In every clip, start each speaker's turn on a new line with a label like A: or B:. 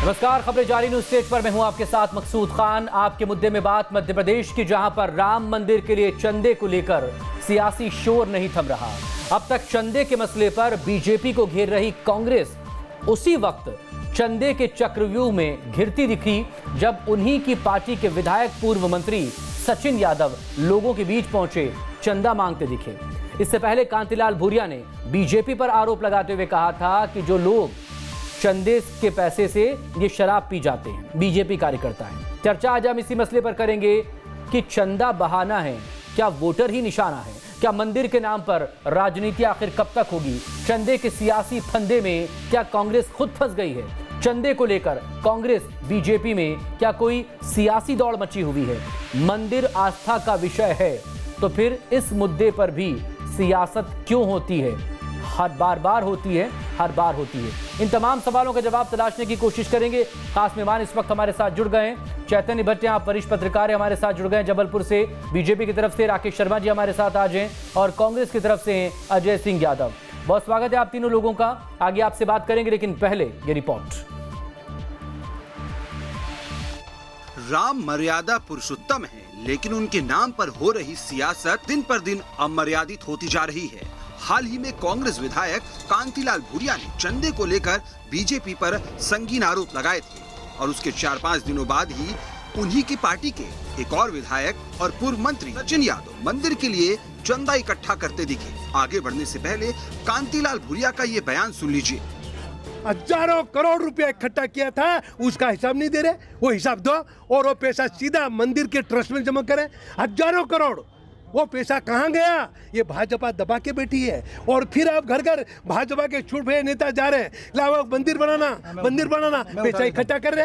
A: नमस्कार, खबरें जारी न्यूज स्टेज पर मैं हूं आपके साथ मकसूद खान। आपके मुद्दे में बात मध्य प्रदेश की, जहां पर राम मंदिर के लिए चंदे को लेकर सियासी शोर नहीं थम रहा। अब तक चंदे के मसले पर बीजेपी को घेर रही कांग्रेस उसी वक्त चंदे के चक्रव्यूह में घिरती दिखी जब उन्हीं की पार्टी के विधायक पूर्व मंत्री सचिन यादव लोगों के बीच पहुंचे, चंदा मांगते दिखे। इससे पहले कांतिलाल भूरिया ने बीजेपी पर आरोप लगाते हुए कहा था कि जो लोग चंदे के पैसे से ये शराब पी जाते हैं बीजेपी कार्यकर्ता हैं। चर्चा आज हम इसी मसले पर करेंगे कि चंदा बहाना है, क्या वोटर ही निशाना है, क्या मंदिर के नाम पर राजनीति आखिर कब तक होगी, चंदे के सियासी फंदे में क्या कांग्रेस खुद फंस गई है, चंदे को लेकर कांग्रेस बीजेपी में क्या कोई सियासी दौड़ मची हुई है। मंदिर आस्था का विषय है तो फिर इस मुद्दे पर भी सियासत क्यों होती है, हर बार होती है। इन तमाम सवालों का जवाब तलाशने की कोशिश करेंगे। खास मेहमान इस वक्त हमारे साथ जुड़ गए हैं। चैतन्य भट्ट, आप वरिष्ठ पत्रकार हैं, हमारे साथ जुड़ गए हैं जबलपुर से। बीजेपी की तरफ से राकेश शर्मा जी हमारे साथ आज हैं और कांग्रेस की तरफ से हैं अजय सिंह यादव। बहुत स्वागत है आप तीनों लोगों का। आगे आपसे बात करेंगे, लेकिन पहले ये रिपोर्ट।
B: राम मर्यादा पुरुषोत्तम है, लेकिन उनके नाम पर हो रही सियासत दिन पर दिन अमर्यादित होती जा रही है। हाल ही में कांग्रेस विधायक कांतिलाल भूरिया ने चंदे को लेकर बीजेपी पर संगीन आरोप लगाए थे और उसके 4-5 दिनों बाद ही उन्हीं की पार्टी के एक और विधायक और पूर्व मंत्री सचिन यादव मंदिर के लिए चंदा इकट्ठा करते दिखे। आगे बढ़ने से पहले कांतिलाल भूरिया का ये बयान सुन लीजिए।
C: हजारों करोड़ रुपया इकट्ठा किया था, उसका हिसाब नहीं दे रहे। वो हिसाब दो और वो पैसा सीधा मंदिर के ट्रस्ट में जमा करें। हजारों करोड़, वो पैसा कहाँ गया? ये भाजपा दबा के बैठी है और फिर अब घर घर भाजपा के छुट नेता जा रहे हैं, लाओ मंदिर बनाना पैसा इकट्ठा कर रहे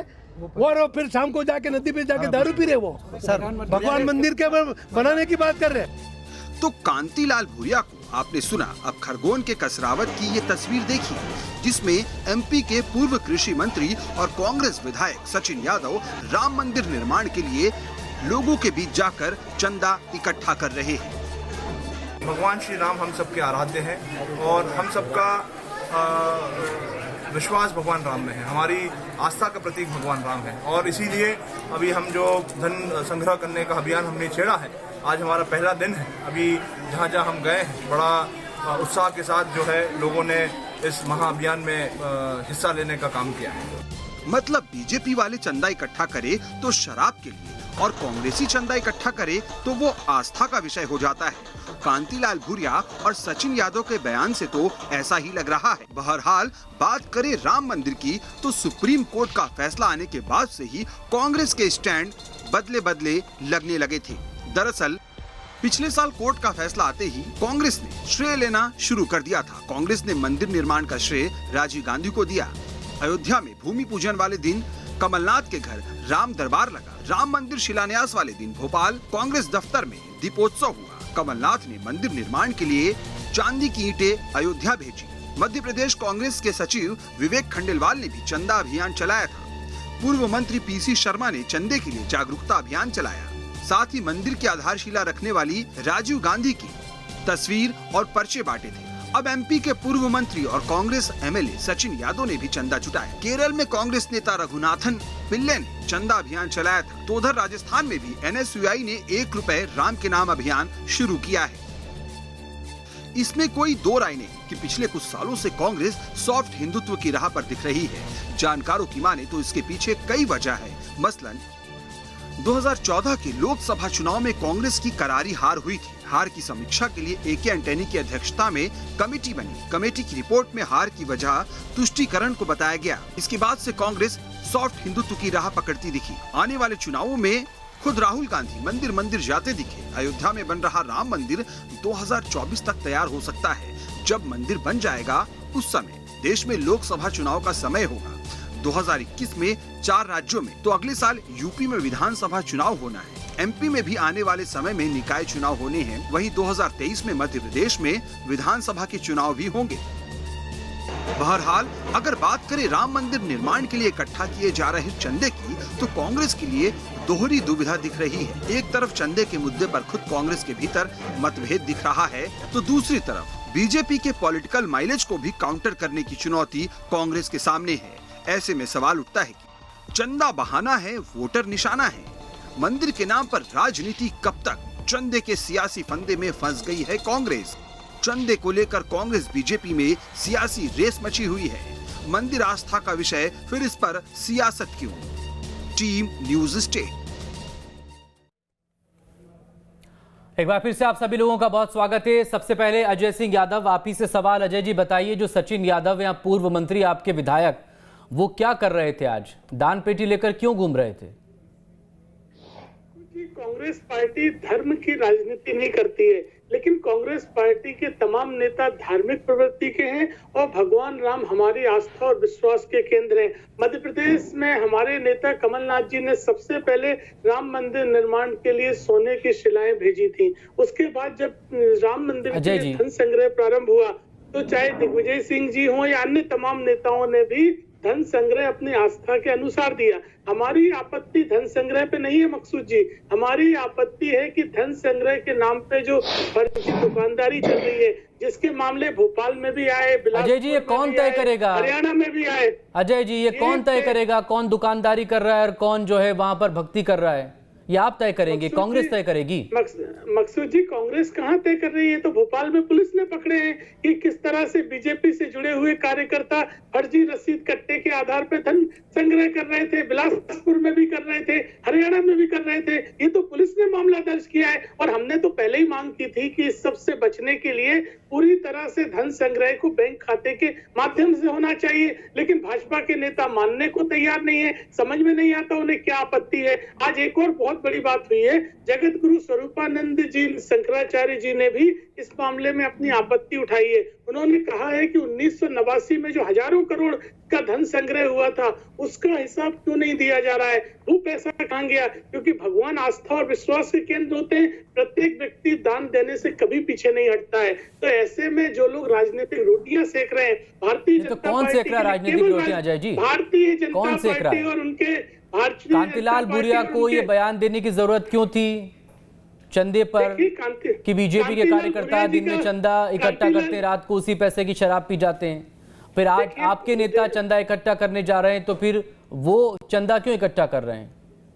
C: और फिर शाम को जाके नदी पे जाके दारू पी रहे। वो भगवान मंदिर के बनाने की बात कर रहे हैं।
B: तो कांतिलाल भूरिया को आपने सुना। अब खरगोन के कसरावत की ये तस्वीर देखिए, जिसमें एमपी के पूर्व कृषि मंत्री और कांग्रेस विधायक सचिन यादव राम मंदिर निर्माण के लिए लोगों के बीच जाकर चंदा इकट्ठा कर रहे हैं।
D: भगवान श्री राम हम सबके आराध्य हैं और हम सबका विश्वास भगवान राम में है। हमारी आस्था का प्रतीक भगवान राम है और इसीलिए अभी हम जो धन संग्रह करने का अभियान हमने छेड़ा है, आज हमारा पहला दिन है। अभी जहाँ हम गए हैं, बड़ा उत्साह के साथ जो है लोगों ने इस महाअभियान में हिस्सा लेने का काम किया है।
B: मतलब बीजेपी वाले चंदा इकट्ठा करे तो शराब के लिए और कांग्रेसी चंदा इकट्ठा करे तो वो आस्था का विषय हो जाता है। कांतिलाल भूरिया और सचिन यादव के बयान से तो ऐसा ही लग रहा है। बहरहाल बात करें राम मंदिर की तो सुप्रीम कोर्ट का फैसला आने के बाद से ही कांग्रेस के स्टैंड बदले लगने लगे थे। दरअसल पिछले साल कोर्ट का फैसला आते ही कांग्रेस ने श्रेय लेना शुरू कर दिया था। कांग्रेस ने मंदिर निर्माण का श्रेय राजीव गांधी को दिया। अयोध्या में भूमि पूजन वाले दिन कमलनाथ के घर राम दरबार लगा। राम मंदिर शिलान्यास वाले दिन भोपाल कांग्रेस दफ्तर में दीपोत्सव हुआ। कमलनाथ ने मंदिर निर्माण के लिए चांदी की ईंटें अयोध्या भेजी। मध्य प्रदेश कांग्रेस के सचिव विवेक खंडेलवाल ने भी चंदा अभियान चलाया था। पूर्व मंत्री पीसी शर्मा ने चंदे के लिए जागरूकता अभियान चलाया। साथ ही मंदिर की आधारशिला रखने वाली राजीव गांधी की तस्वीर और पर्चे बांटे थे। अब एमपी के पूर्व मंत्री और कांग्रेस एमएलए सचिन यादव ने भी चंदा जुटाया। केरल में कांग्रेस नेता रघुनाथन पिल्ले ने चंदा अभियान चलाया था, तो उधर राजस्थान में भी एनएसयूआई ने 1 रुपए राम के नाम अभियान शुरू किया है। इसमें कोई दो राय नहीं कि पिछले कुछ सालों से कांग्रेस सॉफ्ट हिंदुत्व की राह पर दिख रही है। जानकारों की माने तो इसके पीछे कई वजह है। मसलन 2014 के लोकसभा चुनाव में कांग्रेस की करारी हार हुई थी। हार की समीक्षा के लिए एके एंटनी की अध्यक्षता में कमेटी बनी। कमेटी की रिपोर्ट में हार की वजह तुष्टीकरण को बताया गया। इसके बाद से कांग्रेस सॉफ्ट हिंदुत्व की राह पकड़ती दिखी। आने वाले चुनावों में खुद राहुल गांधी मंदिर जाते दिखे। अयोध्या में बन रहा राम मंदिर 2024 तक तैयार हो सकता है। जब मंदिर बन जाएगा उस समय देश में लोकसभा चुनाव का समय होगा। 2021 में 4 राज्यों में तो अगले साल यूपी में विधानसभा चुनाव होना है। एमपी में भी आने वाले समय में निकाय चुनाव होने हैं। वहीं 2023 में मध्य प्रदेश में विधानसभा के चुनाव भी होंगे। बहरहाल अगर बात करें राम मंदिर निर्माण के लिए इकट्ठा किए जा रहे चंदे की, तो कांग्रेस के लिए दोहरी दुविधा दिख रही है। एक तरफ चंदे के मुद्दे पर खुद कांग्रेस के भीतर मतभेद दिख रहा है, तो दूसरी तरफ बीजेपी के पॉलिटिकल माइलेज को भी काउंटर करने की चुनौती कांग्रेस के सामने है। ऐसे में सवाल उठता है कि चंदा बहाना है, वोटर निशाना है। मंदिर के नाम पर राजनीति कब तक? चंदे के सियासी फंदे में फंस गई है कांग्रेस। चंदे को लेकर कांग्रेस बीजेपी में सियासी रेस मची हुई है। मंदिर आस्था का विषय, फिर इस पर सियासत क्यों? Team news state.
A: एक बार फिर से आप सभी लोगों का बहुत स्वागत है। सबसे पहले अजय सिंह यादव, आप ही से सवाल। अजय जी बताइए, जो सचिन यादव या पूर्व मंत्री आपके विधायक, वो क्या कर रहे थे आज? दान पेटी लेकर क्यों घूम रहे थे?
E: कांग्रेस पार्टी धर्म की राजनीति नहीं करती है, लेकिन कांग्रेस पार्टी के तमाम नेता धार्मिक प्रवृत्ति के हैं और भगवान राम हमारी आस्था और विश्वास के केंद्र हैं। मध्य प्रदेश में हमारे नेता कमलनाथ जी ने सबसे पहले राम मंदिर निर्माण के लिए सोने की शिलाएं भेजी थी। उसके बाद जब राम मंदिर के लिए धन संग्रह प्रारंभ हुआ तो चाहे दिग्विजय सिंह जी हो या अन्य तमाम नेताओं ने भी धन संग्रह अपनी आस्था के अनुसार दिया। हमारी आपत्ति धन संग्रह पे नहीं है मकसूद जी, हमारी आपत्ति है कि धन संग्रह के नाम पे जो फर्जी दुकानदारी चल रही है, जिसके मामले भोपाल में भी आए,
A: अजय जी ये कौन तय करेगा?
E: हरियाणा में भी आए।
A: अजय जी ये कौन तय करेगा कौन दुकानदारी कर रहा है और कौन जो है वहां पर भक्ति कर रहा है? ये आप तय करेंगे, कांग्रेस तय करेगी?
E: मकसूद जी, कांग्रेस कहाँ तय कर रही है? तो भोपाल में पुलिस ने पकड़े हैं कि किस तरह से बीजेपी से जुड़े हुए कार्यकर्ता फर्जी रसीद कट्टे के आधार पर धन संग्रह कर रहे थे। बिलासपुर में भी कर रहे थे, हरियाणा में भी कर रहे थे। ये तो पुलिस ने मामला दर्ज किया है और हमने तो पहले ही मांग की थी कि इस सब से बचने के लिए पूरी तरह से धन संग्रह को बैंक खाते के माध्यम से होना चाहिए, लेकिन भाजपा के नेता मानने को तैयार नहीं है। समझ में नहीं आता उन्हें क्या आपत्ति है। आज एक और बहुत बड़ी बात हुई है, जगत गुरु स्वरूपानंद जी शंकराचार्य जी ने भी इस मामले में अपनी आपत्ति उठाई है। उन्होंने कहा है कि 1989 में जो हजारों करोड़ का धन संग्रह हुआ था, उसका हिसाब क्यों नहीं दिया जा रहा है? वो पैसा कहां गया? क्योंकि भगवान आस्था और विश्वास के केंद्र होते हैं। प्रत्येक व्यक्ति दान देने से कभी पीछे नहीं हटता है। तो ऐसे में जो लोग राजनीतिक रोटियां सेक रहे हैं, भारतीय जनता
A: कौन सेक रहा राजनीतिक रोटियां? अजय जी,
E: भारतीय जनता पार्टी और उनके
A: कांतिलाल भूरिया को ये बयान देने की जरूरत क्यों थी चंदे पर कि बीजेपी के कार्यकर्ता दिन में चंदा इकट्ठा करते हैं, रात को उसी पैसे की शराब पी जाते हैं? फिर आज आपके नेता चंदा इकट्ठा करने जा रहे हैं, तो फिर वो चंदा क्यों इकट्ठा कर रहे हैं?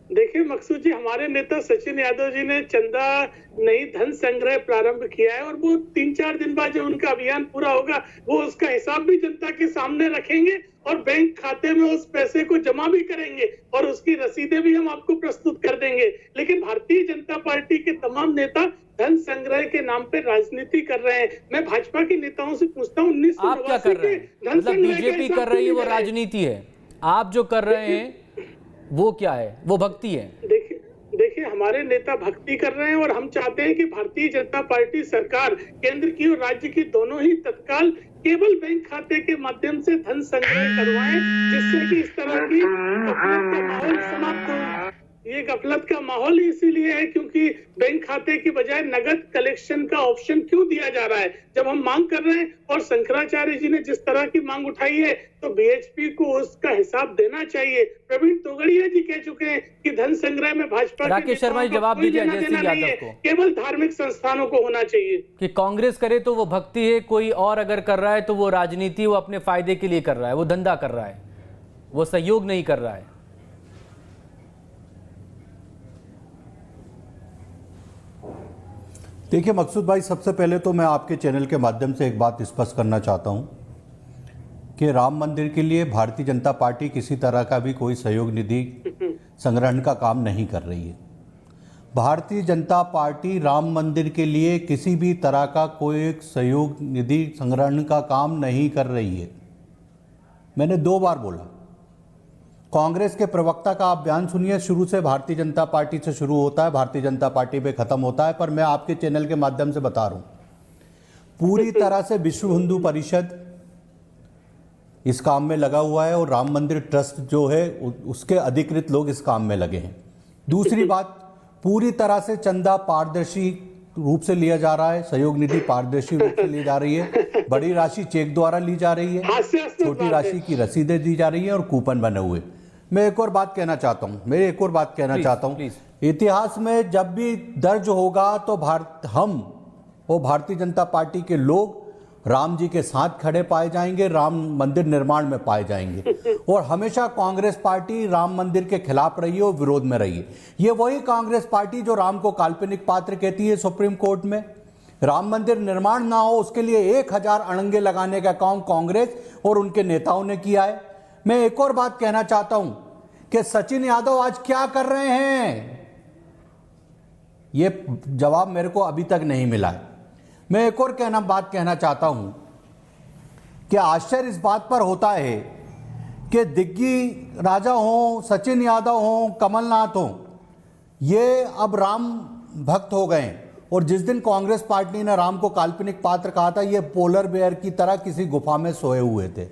E: देखिए मकसूद जी, हमारे नेता सचिन यादव जी ने चंदा नहीं धन संग्रह प्रारंभ किया है और वो 3-4 दिन बाद जब उनका अभियान पूरा होगा, वो उसका हिसाब भी जनता के सामने रखेंगे और बैंक खाते में उस पैसे को जमा भी करेंगे और उसकी रसीदें भी हम आपको प्रस्तुत कर देंगे। लेकिन भारतीय जनता पार्टी के तमाम नेता धन संग्रह के नाम पे राजनीति कर रहे हैं। मैं भाजपा के नेताओं से पूछता हूँ, 1989
A: आप क्या कर रहे हैं? मतलब बीजेपी कर रही है वो राजनीति है, आप जो कर रहे हैं वो क्या है? वो भक्ति है।
E: देखिए हमारे नेता भक्ति कर रहे हैं और हम चाहते हैं कि भारतीय जनता पार्टी सरकार केंद्र की और राज्य की दोनों ही तत्काल केवल बैंक खाते के माध्यम से धन संग्रह करवाएं, जिससे कि इस तरह की गफलत का माहौल समाप्त हो। ये गफलत का माहौल इसीलिए है क्योंकि बैंक खाते की बजाय नगद कलेक्शन का ऑप्शन क्यों दिया जा रहा है? जब हम मांग कर रहे हैं और शंकराचार्य जी ने जिस तरह की मांग उठाई है, तो बीएचपी को उसका हिसाब देना चाहिए। प्रवीण तोगड़िया जी कह चुके हैं कि धन संग्रह में भाजपा
A: राकेश शर्मा जी जवाब दीजिए अजय सिंह यादव को।
E: केवल धार्मिक संस्थानों को होना चाहिए।
A: कि कांग्रेस करे तो वो भक्ति है, कोई और अगर कर रहा है तो वो राजनीति, वो अपने फायदे के लिए कर रहा है, वो धंधा कर रहा है, वो सहयोग नहीं कर रहा है।
F: देखिए मकसूद भाई, सबसे पहले तो मैं आपके चैनल के माध्यम से एक बात स्पष्ट करना चाहता हूं कि राम मंदिर के लिए भारतीय जनता पार्टी किसी तरह का भी कोई सहयोग निधि संग्रहण का काम नहीं कर रही है। भारतीय जनता पार्टी राम मंदिर के लिए किसी भी तरह का कोई सहयोग निधि संग्रहण का काम नहीं कर रही है। मैंने 2 बार बोला। कांग्रेस के प्रवक्ता का आप बयान सुनिए, शुरू से भारतीय जनता पार्टी से शुरू होता है, भारतीय जनता पार्टी पे खत्म होता है। पर मैं आपके चैनल के माध्यम से बता रहा हूं, पूरी तरह से विश्व हिंदू परिषद इस काम में लगा हुआ है और राम मंदिर ट्रस्ट जो है उसके अधिकृत लोग इस काम में लगे हैं। दूसरी बात, पूरी तरह से चंदा पारदर्शी रूप से लिया जा रहा है, सहयोग निधि पारदर्शी रूप से ली जा रही है, बड़ी राशि चेक द्वारा ली जा रही है, छोटी राशि की रसीदें दी जा रही है और कूपन बने हुए। मैं एक और बात कहना चाहता हूं, इतिहास में जब भी दर्ज होगा तो भारतीय जनता पार्टी के लोग राम जी के साथ खड़े पाए जाएंगे, राम मंदिर निर्माण में पाए जाएंगे। और हमेशा कांग्रेस पार्टी राम मंदिर के खिलाफ रही है और विरोध में रही है। ये वही कांग्रेस पार्टी जो राम को काल्पनिक पात्र कहती है सुप्रीम कोर्ट में। राम मंदिर निर्माण ना हो उसके लिए 1000 अड़ंगे लगाने का काम कांग्रेस और उनके नेताओं ने किया है। मैं एक और बात कहना चाहता हूं कि सचिन यादव आज क्या कर रहे हैं, ये जवाब मेरे को अभी तक नहीं मिला है। मैं एक और बात कहना चाहता हूं कि आश्चर्य इस बात पर होता है कि दिग्गी राजा हों, सचिन यादव हों, कमलनाथ हों, ये अब राम भक्त हो गए। और जिस दिन कांग्रेस पार्टी ने राम को काल्पनिक पात्र कहा था, ये पोलर बेयर की तरह किसी गुफा में सोए हुए थे।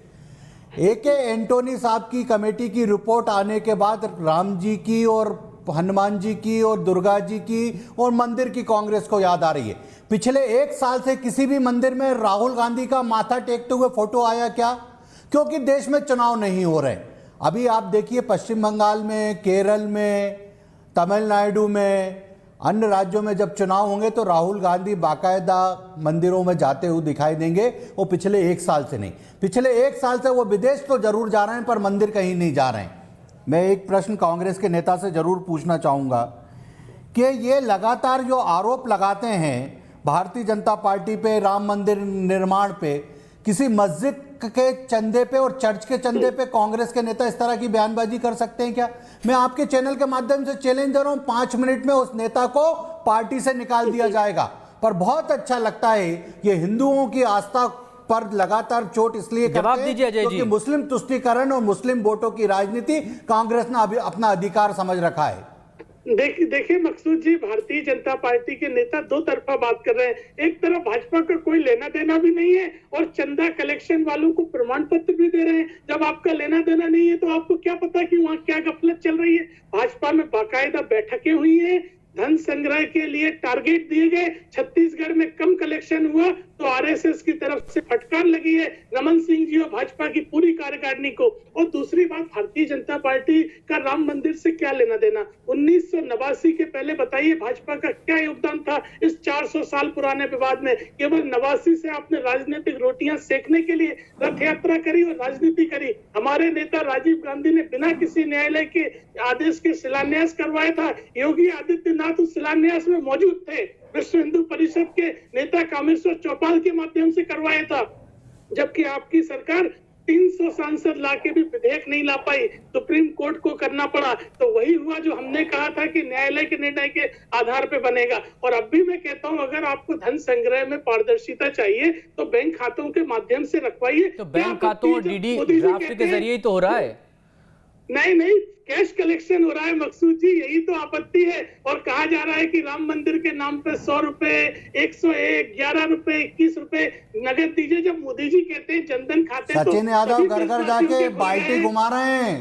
F: AK एंटोनी साहब की कमेटी की रिपोर्ट आने के बाद राम जी की और हनुमान जी की और दुर्गा जी की और मंदिर की कांग्रेस को याद आ रही है। पिछले 1 साल से किसी भी मंदिर में राहुल गांधी का माथा टेकते हुए फोटो आया क्या? क्योंकि देश में चुनाव नहीं हो रहे। अभी आप देखिए पश्चिम बंगाल में, केरल में, तमिलनाडु में, अन्य राज्यों में जब चुनाव होंगे तो राहुल गांधी बाकायदा मंदिरों में जाते हुए दिखाई देंगे। वो पिछले 1 साल से नहीं, पिछले 1 साल से वो विदेश तो जरूर जा रहे हैं पर मंदिर कहीं नहीं जा रहे हैं। मैं एक प्रश्न कांग्रेस के नेता से जरूर पूछना चाहूंगा कि ये लगातार जो आरोप लगाते हैं भारतीय जनता पार्टी पे, राम मंदिर निर्माण पे, किसी मस्जिद के चंदे पे और चर्च के चंदे पे कांग्रेस के नेता इस तरह की बयानबाजी कर सकते हैं क्या? मैं आपके चैनल के माध्यम से चैलेंज दे रहा हूं, 5 मिनट में उस नेता को पार्टी से निकाल दिया जाएगा। पर बहुत अच्छा लगता है ये हिंदुओं की आस्था पर लगातार चोट इसलिए
A: जवाब
F: करते हैं
A: दीजिए अजय जी।
F: क्योंकि मुस्लिम तुष्टीकरण और मुस्लिम वोटों की राजनीति कांग्रेस ने अभी अपना अधिकार समझ रखा है।
E: देखिए मकसूद जी, भारतीय जनता पार्टी के नेता दो तरफा बात कर रहे हैं। एक तरफ भाजपा का कोई लेना देना भी नहीं है और चंदा कलेक्शन वालों को प्रमाण पत्र भी दे रहे हैं। जब आपका लेना देना नहीं है तो आपको क्या पता कि वहाँ क्या गफलत चल रही है। भाजपा में बाकायदा बैठकें हुई हैं, धन संग्रह के लिए टारगेट दिए गए। छत्तीसगढ़ में कम कलेक्शन हुआ तो RSS की तरफ से फटकार लगी है रमन सिंह जी और भाजपा की पूरी कार्यकारिणी को। और दूसरी बात, भारतीय जनता पार्टी का राम मंदिर से क्या लेना देना? 1989 के पहले बताइए भाजपा का क्या योगदान था इस 400 साल पुराने विवाद में? केवल 89 से आपने राजनीतिक रोटियां सेकने के लिए रथ यात्रा करी और राजनीति करी। हमारे नेता राजीव गांधी ने बिना किसी न्यायालय के आदेश के शिलान्यास करवाया था। योगी आदित्यनाथ उस शिलान्यास में मौजूद थे। विश्व हिंदू परिषद के नेता कामेश्वर चौपाल के माध्यम से करवाया था। जबकि आपकी सरकार 300 सांसद लाके भी विधेयक नहीं ला पाई, सुप्रीम कोर्ट को करना पड़ा। तो वही हुआ जो हमने कहा था कि न्यायालय के निर्णय के आधार पे बनेगा। और अब भी मैं कहता हूं, अगर आपको धन संग्रह में पारदर्शिता चाहिए तो बैंक खातों के माध्यम से रखवाइए।
A: तो बैंक खातों और DD ड्राफ्ट के जरिए ही तो हो रहा है।
E: नहीं, कैश कलेक्शन हो रहा है मकसूद जी, यही तो आपत्ति है। और कहा जा रहा है कि राम मंदिर के नाम पे 100 रुपए, 101, 11 रुपए, 21 रुपए नगद दीजिए। जब मोदी जी कहते हैं जनधन खाते,
F: सचिन यादव घर घर जाके बाल्टी घुमा रहे हैं,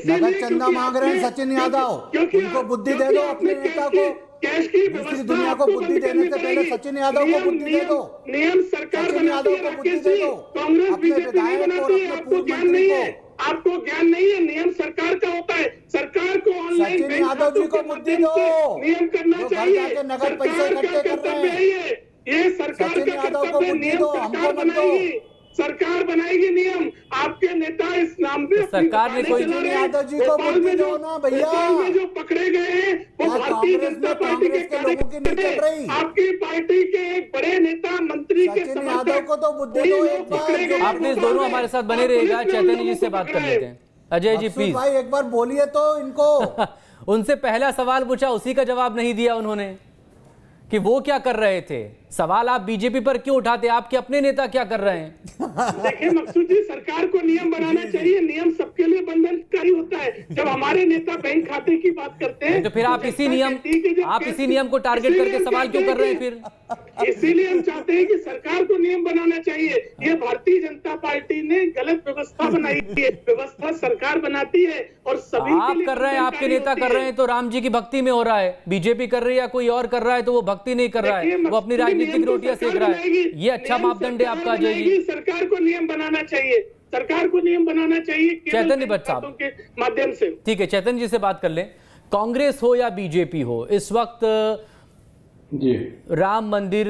F: नगद चंदा मांग रहे हैं सचिन यादव। उनको बुद्धि दे दो, अपने नेता को
E: कैश की
F: दूसरी दुनिया को बुद्धि देने से पहले सचिन यादव को बुद्धि दे दो।
E: नियम सरकार
F: सचिन यादव को बुद्धि दे दो,
E: कांग्रेस
F: अपने
E: बीजेपी नहीं
F: विधायक और
E: बनाती है।
F: अपने
E: आपको
F: पूर्व
E: ज्ञान नहीं
F: मंत्री
E: है,
F: को।
E: आपको ज्ञान नहीं है। नियम सरकार का होता है। सरकार को ऑनलाइन
F: सचिन यादव जी को बुद्धि दो,
E: नियम करना
F: जो घर
E: चाहिए।
F: जाके नगद पैसे
E: सरकार का
F: इकट्ठे कर रहे
E: कर्तव्य
F: हैं।
E: है ये सरकार
F: सचिन
E: का
F: यादव को
E: कर्तव्य है।
F: बुद्धि
E: नियम
F: दो,
E: सरकार
F: हमको मत दो।
E: बनाएगी, सरकार बनाएगी नियम। आपके नेता इस नाम पे
A: सरकार ने कोई
F: सचिन यादव जी को बुद्धि दो ना भैया।
E: भोपाल में जो पकड़े गए हैं वो
F: क्या
E: भारतीय
F: कांग्रेस
E: जनता
F: में
E: पार्टी के
F: कांग्रेस के लोगों की नहीं चल रही?
E: आपकी पार्टी के एक बड़े नेता मंत्री के
F: सचिन यादव को तो बुद्धि दो एक बार।
A: आप प्लीज दोनों हमारे साथ बने रहिएगा, चैतन्य जी से बात कर लेते हैं। अजय जी प्लीज।
F: भाई एक बार बोलिए तो इनको।
A: उनसे पहला सवाल पूछा, उसी का जवाब नहीं दिया उन्होंने कि वो क्या कर रहे थे। सवाल आप बीजेपी पर क्यों उठाते? आपके अपने नेता क्या कर रहे हैं?
E: देखिए मकसूद जी, सरकार को नियम बनाना चाहिए। नियम सबके लिए बंधनकारी होता है। जब हमारे नेता बैंक खाते की बात करते हैं
A: तो फिर आप इसी नियम को टारगेट करके सवाल क्यों कर रहे हैं फिर?
E: इसीलिए हम चाहते हैं कि सरकार को नियम बनाना चाहिए। ये भारतीय जनता पार्टी ने गलत व्यवस्था बनाई है। व्यवस्था सरकार बनाती है और सभी
A: आप कर रहे हैं, आपके नेता कर रहे हैं तो राम जी की भक्ति में हो रहा है। बीजेपी कर रही है या कोई और कर रहा है तो वो भक्ति नहीं कर रहा है, वो अपनी राजनीतिक रोटियां सेक रहा है। ये अच्छा मापदंड है आपका अजय जी।
E: सरकार को नियम बनाना चाहिए, सरकार को नियम बनाना चाहिए
A: चैतन्य भट्ट साहब
E: के माध्यम से।
A: ठीक है, चैतन्य जी से बात कर लें। कांग्रेस हो या बीजेपी हो, इस वक्त
G: जी
A: राम मंदिर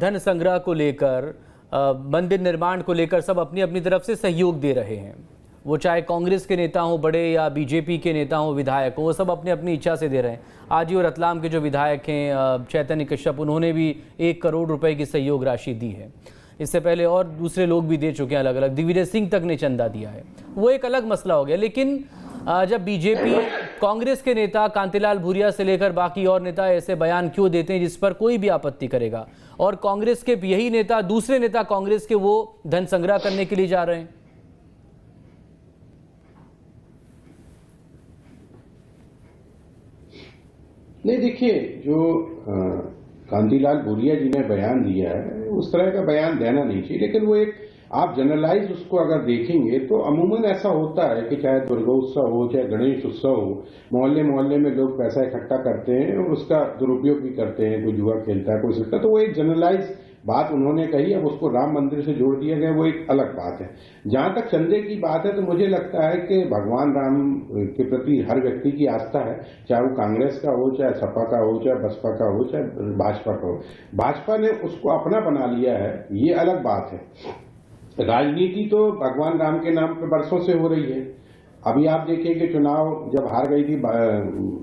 A: धन संग्रह को लेकर मंदिर निर्माण को लेकर सब अपनी अपनी तरफ से सहयोग दे रहे हैं। वो चाहे कांग्रेस के नेता हों बड़े या बीजेपी के नेता हों, विधायक हों, वो सब अपनी अपनी इच्छा से दे रहे हैं। आज ही और रतलाम के जो विधायक हैं चैतन्य कश्यप, उन्होंने भी 1 करोड़ रुपए की सहयोग राशि दी है। इससे पहले और दूसरे लोग भी दे चुके हैं अलग अलग। दिग्विजय सिंह तक ने चंदा दिया है, वो एक अलग मसला हो गया। लेकिन जब बीजेपी कांग्रेस के नेता कांतिलाल भूरिया से लेकर बाकी और नेता ऐसे बयान क्यों देते हैं जिस पर कोई भी आपत्ति करेगा, और कांग्रेस के यही नेता दूसरे नेता कांग्रेस के वो धन संग्रह करने के लिए जा रहे हैं?
G: नहीं, देखिए, जो कांतिलाल भूरिया जी ने बयान दिया है उस तरह का बयान देना नहीं चाहिए। लेकिन वो एक आप जनरलाइज उसको अगर देखेंगे तो अमूमन ऐसा होता है कि चाहे दुर्गोत्सव हो चाहे गणेश उत्सव हो, मोहल्ले मोहल्ले में लोग पैसा इकट्ठा करते हैं और उसका दुरुपयोग भी करते हैं। कोई जुआ खेलता है, कोई सीखता है। तो वो एक जनरलाइज बात उन्होंने कही, अब उसको राम मंदिर से जोड़ दिया गया, वो एक अलग बात है। जहां तक चंदे की बात है तो मुझे लगता है कि भगवान राम के प्रति हर व्यक्ति की आस्था है, चाहे वो कांग्रेस का हो, चाहे सपा का हो, चाहे बसपा का हो, चाहे भाजपा का हो। भाजपा ने उसको अपना बना लिया है, ये अलग बात है। राजनीति तो भगवान राम के नाम पे बरसों से हो रही है। अभी आप देखिए कि चुनाव जब हार गई थी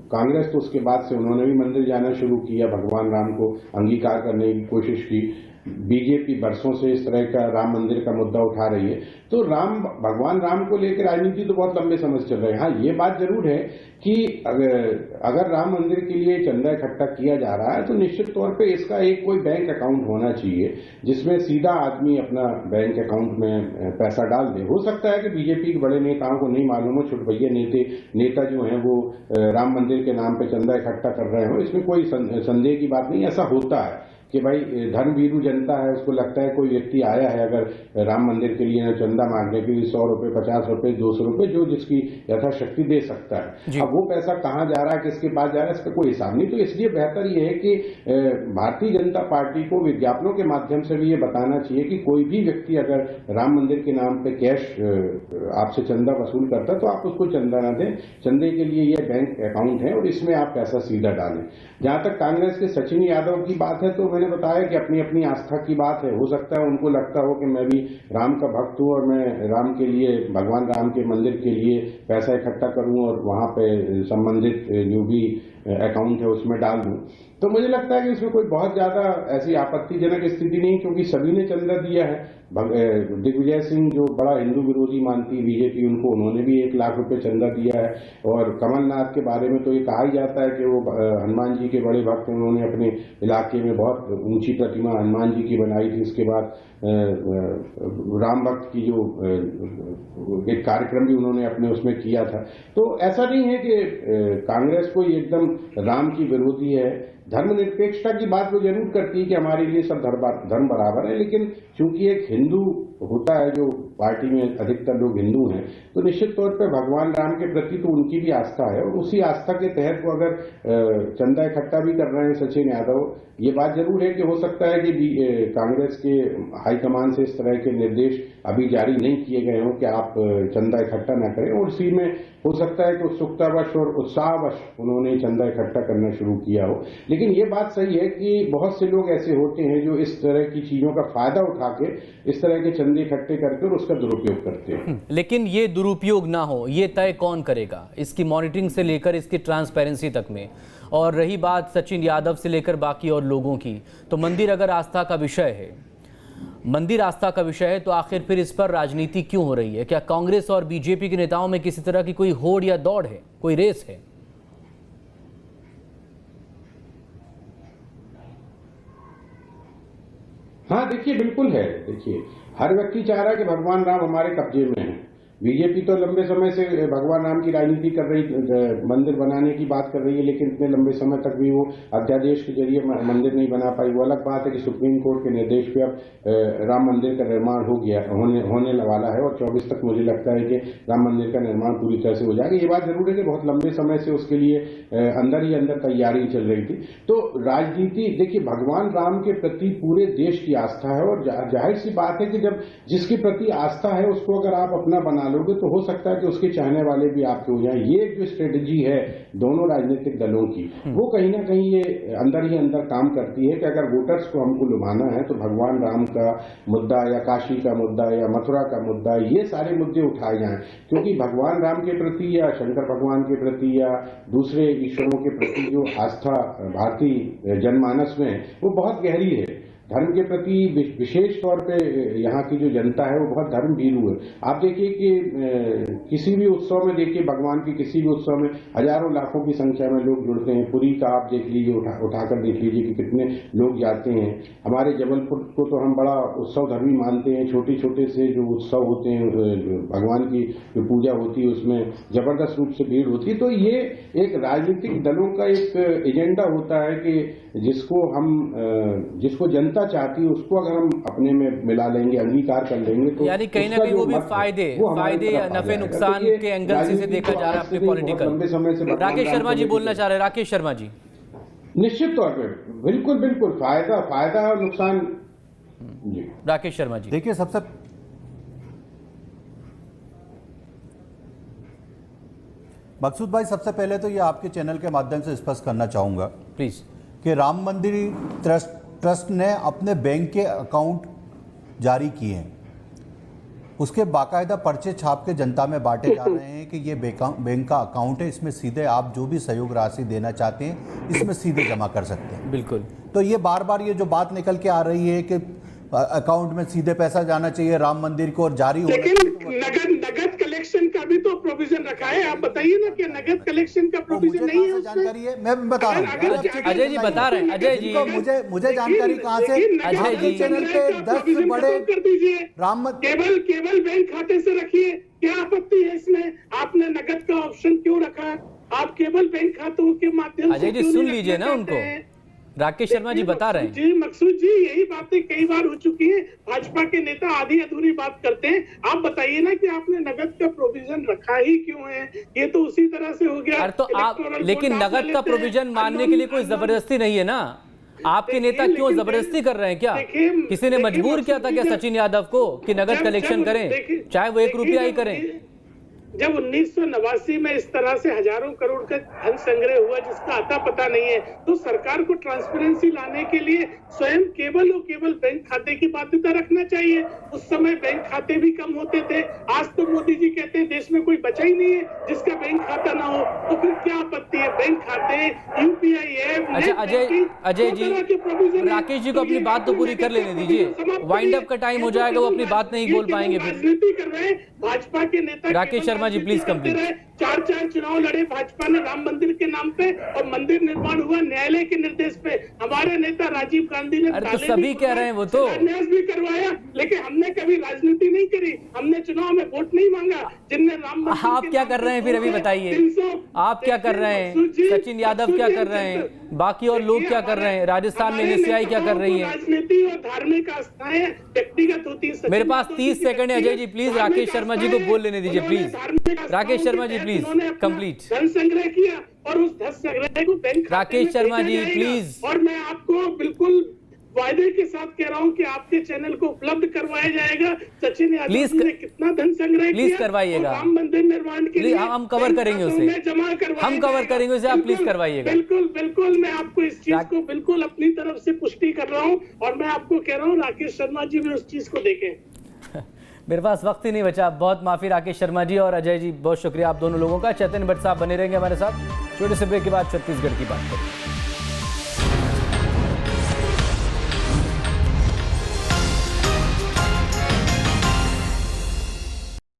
G: कांग्रेस, तो उसके बाद से उन्होंने भी मंदिर जाना शुरू किया, भगवान राम को अंगीकार करने की कोशिश की। बीजेपी बरसों से इस तरह का राम मंदिर का मुद्दा उठा रही है। तो भगवान राम को लेकर राजनीति तो बहुत लंबे समय से चल रही है। हाँ, ये बात जरूर है कि अगर राम मंदिर के लिए चंदा इकट्ठा किया जा रहा है तो निश्चित तौर पे इसका एक कोई बैंक अकाउंट होना चाहिए जिसमें सीधा आदमी अपना बैंक अकाउंट में पैसा डाल दे। हो सकता है कि बीजेपी के बड़े नेताओं को नहीं मालूम हो, छुटभैया नेता जो हैं वो राम मंदिर के नाम पे चंदा इकट्ठा कर रहे हो, इसमें कोई संदेह की बात नहीं। ऐसा होता है कि भाई धर्मवीरू जनता है, उसको लगता है कोई व्यक्ति आया है अगर राम मंदिर के लिए चंदा मांगने के लिए 100 रुपए, 50 रुपए, 200 रुपए, जो जिसकी यथाशक्ति दे सकता है। अब वो पैसा कहाँ जा रहा है, किसके पास जा रहा है, इसका कोई हिसाब नहीं। तो इसलिए बेहतर ये है कि भारतीय जनता पार्टी को विज्ञापनों के माध्यम से भी ये बताना चाहिए कि कोई भी व्यक्ति अगर राम मंदिर के नाम पे कैश आपसे चंदा वसूल करता है तो आप उसको चंदा ना दें। चंदे के लिए ये बैंक अकाउंट है और इसमें आप पैसा सीधा डालें। जहां तक कांग्रेस के सचिन यादव की बात है तो मैंने बताया कि अपनी अपनी आस्था की बात है। हो सकता है उनको लगता हो कि मैं भी राम का भक्त हूं और मैं राम के लिए, भगवान राम के मंदिर के लिए पैसा इकट्ठा करूं और वहां पे संबंधित जो भी अकाउंट है उसमें डाल दूं। तो मुझे लगता है कि इसमें कोई बहुत ज्यादा ऐसी आपत्तिजनक स्थिति नहीं, क्योंकि सभी ने चंदा दिया है। दिग्विजय सिंह जो बड़ा हिंदू विरोधी मानती बीजेपी, उन्होंने भी 1 लाख रुपए चंदा दिया है। और कमलनाथ के बारे में तो ये कहा ही जाता है कि वो हनुमान जी के बड़े भक्त हैं। उन्होंने अपने इलाके में बहुत ऊंची प्रतिमा हनुमान जी की बनाई थी। इसके बाद राम भक्त की जो एक कार्यक्रम भी उन्होंने अपने उसमें किया था। तो ऐसा नहीं है कि कांग्रेस कोई एकदम राम की विरोधी है। धर्मनिरपेक्षता की बात वो जरूर करती है कि हमारे लिए सब धर्म बराबर है, लेकिन चूंकि एक हिंदू होता है, जो पार्टी में अधिकतर लोग हिंदू हैं, तो निश्चित तौर पर भगवान राम के प्रति तो उनकी भी आस्था है। और उसी आस्था के तहत वो अगर चंदा इकट्ठा भी कर रहे हैं सचिन यादव, ये बात जरूर है कि हो सकता है कि कांग्रेस के हाईकमान से इस तरह के निर्देश अभी जारी नहीं किए गए हों कि आप चंदा इकट्ठा न करें, और उसी में हो सकता है कि उत्सुकतावश और उत्साहवश उन्होंने चंदा इकट्ठा करना शुरू किया हो। लेकिन ये बात सही है कि बहुत से लोग ऐसे होते हैं जो इस तरह की चीजों का फायदा उठा के इस तरह के चंदे इकट्ठे करके और उसका दुरुपयोग करते हैं।
A: लेकिन ये दुरुपयोग ना हो, ये तय कौन करेगा? इसकी मॉनिटरिंग से लेकर इसकी ट्रांसपेरेंसी तक में। और रही बात सचिन यादव से लेकर बाकी और लोगों की, तो मंदिर अगर आस्था का विषय है, मंदिर आस्था का विषय है, तो आखिर फिर इस पर राजनीति क्यों हो रही है? क्या कांग्रेस और बीजेपी के नेताओं में किसी तरह की कोई होड़ या दौड़ है, कोई रेस है?
G: हाँ, देखिए, बिल्कुल है। देखिए, हर व्यक्ति चाह रहा है कि भगवान राम हमारे कब्जे में है। बीजेपी तो लंबे समय से भगवान राम की राजनीति कर रही, मंदिर बनाने की बात कर रही है, लेकिन इतने लंबे समय तक भी वो अध्यादेश के जरिए मंदिर नहीं बना पाई। वो अलग बात है कि सुप्रीम कोर्ट के निर्देश पे अब राम मंदिर का निर्माण होने वाला है और 24 तक मुझे लगता है कि राम मंदिर का निर्माण पूरी तरह से हो जाएगा। ये बात जरूर है कि बहुत लंबे समय से उसके लिए अंदर ही अंदर तैयारी चल रही थी। तो राजनीति, देखिए, भगवान राम के प्रति पूरे देश की आस्था है और जाहिर सी बात है कि जब जिसके प्रति आस्था है उसको अगर आप अपना बना बना लोगे तो हो सकता है कि उसके चाहने वाले भी आपके हो जाएं। ये जो स्ट्रेटजी है दोनों राजनीतिक दलों की, वो कहीं ना कहीं ये अंदर ही अंदर काम करती है कि अगर वोटर्स को हमको लुभाना है तो भगवान राम का मुद्दा या काशी का मुद्दा या मथुरा का मुद्दा, ये सारे मुद्दे उठाए जाएं, क्योंकि भगवान राम के प्रति या शंकर भगवान के प्रति या दूसरे ईश्वरों के प्रति जो आस्था भारतीय जनमानस में वो बहुत गहरी है। धर्म के प्रति विशेष तौर पे यहाँ की जो जनता है वो बहुत धर्म भीरू है। आप देखिए कि किसी भी उत्सव में देखिए, भगवान के किसी भी उत्सव में हजारों लाखों की संख्या में लोग जुड़ते हैं। पुरी का आप देख लीजिए, उठाकर देख लीजिए कि कितने लोग जाते हैं। हमारे जबलपुर को तो हम बड़ा उत्सव धर्मी मानते हैं। छोटे छोटे से जो उत्सव होते हैं, भगवान की जो पूजा होती है उसमें जबरदस्त रूप से भीड़ होती है। तो ये एक राजनीतिक दलों का एक एजेंडा होता है कि जिसको जनता चाहती है उसको अगर हम अपने में मिला लेंगे, अंगीकार कर लेंगे, तो
A: यानी कहीं ना कहीं वो भी फायदे या नफे नुकसान के एंगल से देखा जा रहा है अपने पॉलिटिकल। राकेश शर्मा जी बोलना चाह रहे हैं। राकेश शर्मा जी,
G: निश्चित तौर पे बिल्कुल बिल्कुल फायदा और नुकसान जी।
A: राकेश शर्मा जी,
F: देखिए, सबसे मकसूद भाई, सबसे पहले तो ये आपके चैनल के माध्यम से स्पष्ट करना चाहूंगा
A: प्लीज
F: कि राम मंदिर ट्रस्ट ने अपने बैंक के अकाउंट जारी किए हैं, उसके बाकायदा पर्चे छाप के जनता में बांटे जा रहे हैं कि ये बैंक का अकाउंट है, इसमें सीधे आप जो भी सहयोग राशि देना चाहते हैं इसमें सीधे जमा कर सकते हैं।
A: बिल्कुल।
F: तो ये बार बार ये जो बात निकल के आ रही है कि अकाउंट में सीधे पैसा जाना चाहिए राम मंदिर को और जारी होना
E: लेकिन नगद कलेक्शन का भी तो प्रोविजन रखा है। आप बताइए ना कि नगद कलेक्शन का प्रोविजन नहीं है।
F: जानकारी है, मैं बता रहा हूँ।
A: अजय जी बता रहे हैं। अजय जी,
F: मुझे जानकारी कहाँ से?
A: अजय जी,
F: चैनल पे 10 बड़े
E: कर दीजिए,
F: राम
E: केवल बैंक खाते से रखिए। क्या आपत्ति है इसमें? आपने नगद का ऑप्शन क्यों रखा? आप केवल बैंक खातों के माध्यम से
A: अजय जी सुन लीजिए ना उनको। राकेश शर्मा जी बता रहे हैं।
E: जी मकसूद जी, यही बातें कई बार हो चुकी है। भाजपा के नेता आधी अधूरी बात करते हैं। आप बताइए ना कि आपने नगद का प्रोविजन रखा ही क्यों है? ये तो उसी तरह से हो गया।
A: अरे तो आप, लेकिन नगद का प्रोविजन मानने के लिए कोई जबरदस्ती नहीं है ना। आपके नेता क्यों जबरदस्ती कर रहे हैं? क्या किसी ने मजबूर किया था क्या सचिन यादव को कि नगद कलेक्शन करें, चाहे वो 1 रुपया ही करें?
E: जब 1989 में इस तरह से हजारों करोड़ का धन संग्रह हुआ जिसका अता पता नहीं है, तो सरकार को ट्रांसपेरेंसी लाने के लिए स्वयं केवल बैंक खाते की बाध्यता रखना चाहिए। उस समय बैंक खाते भी कम होते थे। आज तो मोदी जी कहते हैं देश में कोई बचा ही नहीं है जिसका बैंक खाता ना हो। तो फिर क्या आपत्ति है? बैंक खाते, यूपीआई ऐप।
A: अच्छा अजय जी, राकेश जी को अपनी बात तो पूरी कर लेने दीजिए। वाइंड अप का टाइम हो जाएगा, वो अपनी बात नहीं बोल पाएंगे फिर।
E: राजनीति कर रहे हैं भाजपा के नेता।
A: Rakesh Sharma ji please complete.
E: 4 चुनाव लड़े भाजपा ने राम मंदिर के नाम पे, और मंदिर निर्माण हुआ न्यायालय के निर्देश पे। हमारे नेता राजीव गांधी ने
A: तो सभी कह रहे हैं वो तो
E: न्यास भी करवाया, लेकिन हमने कभी राजनीति नहीं करी। हमने चुनाव में वोट नहीं मांगा। जिनने राम मंदिर,
A: आप क्या कर रहे हैं फिर अभी बताइए? आप क्या कर रहे हैं? सचिन यादव क्या कर रहे हैं? बाकी और लोग क्या कर रहे हैं? राजस्थान में एनएसआई क्या कर रही है?
E: राजनीति और धार्मिक आस्थाएं व्यक्तिगत होती है।
A: मेरे पास 30 सेकंड है। अजय जी प्लीज राकेश शर्मा जी को बोल लेने दीजिए please. Rakesh Sharma ji please complete.
E: धन संग्रह किया और उस धन संग्रह को बैंक
A: राकेश शर्मा जी प्लीज।
E: और मैं आपको बिल्कुल वायदे के साथ कह रहा हूं कि आपके चैनल को उपलब्ध करवाया जाएगा। सचिन यादव ने कितना धन संग्रह
A: प्लीज करवाइएगा।
E: राम मंदिर निर्माण के लिए
A: हम कवर करेंगे उसे, हम कवर करेंगे उसे। आप प्लीज करवाइएगा।
E: बिल्कुल मैं आपको इस चीज को बिल्कुल अपनी तरफ से पुष्टि कर रहा हूँ। और मैं आपको कह रहा हूँ राकेश शर्मा जी भी उस चीज को देखें।
A: मेरे पास वक्त ही नहीं बचा। बहुत माफी राकेश शर्मा जी और अजय जी, बहुत शुक्रिया आप दोनों लोगों का। चैतन्य भट्ट साहब बने रहेंगे हमारे साथ। छोटे से ब्रेक के बाद छत्तीसगढ़ की बात करें।